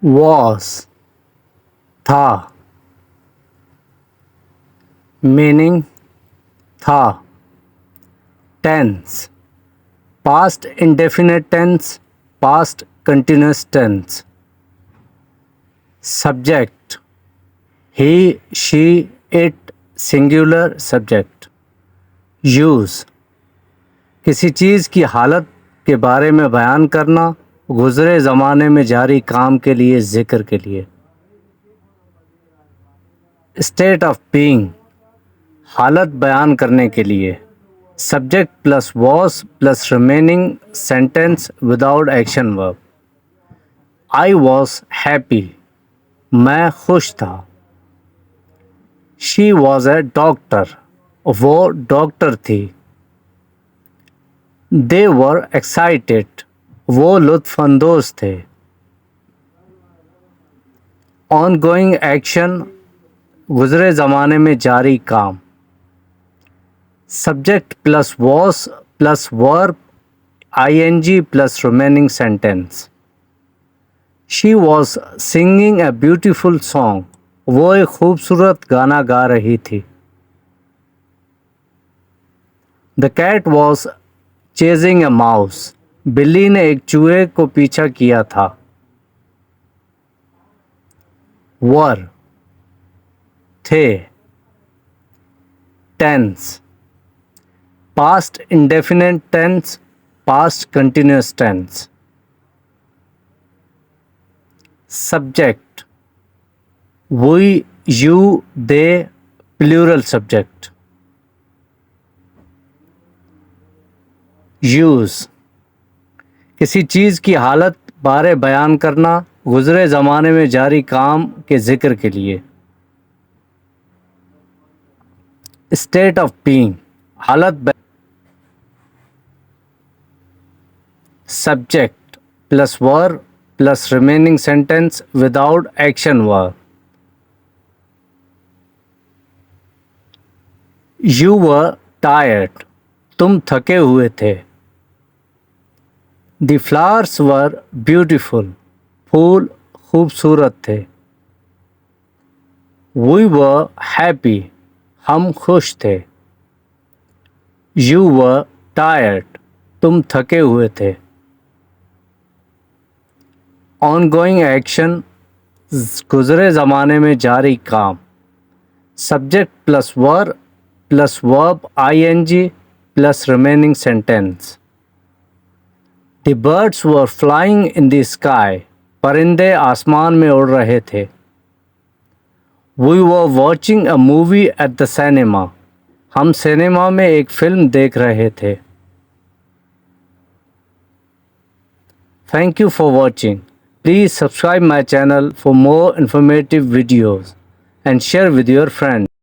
was था, meaning था, tense past indefinite tense, past continuous tense, subject he, she, it, singular subject, use किसी चीज़ की हालत के बारे में बयान करना, गुज़रे ज़माने में जारी काम के लिए, ज़िक्र के लिए। स्टेट ऑफ बीइंग हालत बयान करने के लिए। Subject plus was plus remaining sentence without action verb. I was happy मैं खुश था। शी वॉज ए डॉक्टर वो डॉक्टर थी। दे वर एक्साइटेड वो लुत्फ़अंदोज़ थे। ऑन गोइंग एक्शन गुज़रे ज़माने में जारी काम। Subject plus was plus verb ing plus remaining sentence. She was singing a beautiful song वो एक खूबसूरत गाना गा रही थी। The cat was chasing a mouse बिल्ली ने एक चूहे को पीछा किया था। वर थे। Tense past indefinite tense, past continuous tense. Subject we, you, they, plural subject. Use किसी चीज़ की हालत बारे बयान करना, गुज़रे ज़माने में जारी काम के ज़िक्र के लिए। स्टेट ऑफ बीइंग हालत subject plus verb plus remaining sentence without action verb. You were tired तुम थके हुए थे। द फ्लावर्स वर ब्यूटीफुल फूल खूबसूरत थे। वी वर हैप्पी हम खुश थे। यू वर टायर्ड तुम थके हुए थे। ऑन गोइंग एक्शन गुज़रे ज़माने में जारी काम। Subject plus verb ing plus remaining sentence. The birds were flying in the sky परिंदे आसमान में उड़ रहे थे। We were watching a movie at the cinema हम सिनेमा में एक फिल्म देख रहे थे। Thank you for watching. Please subscribe my channel for more informative videos and share with your friends.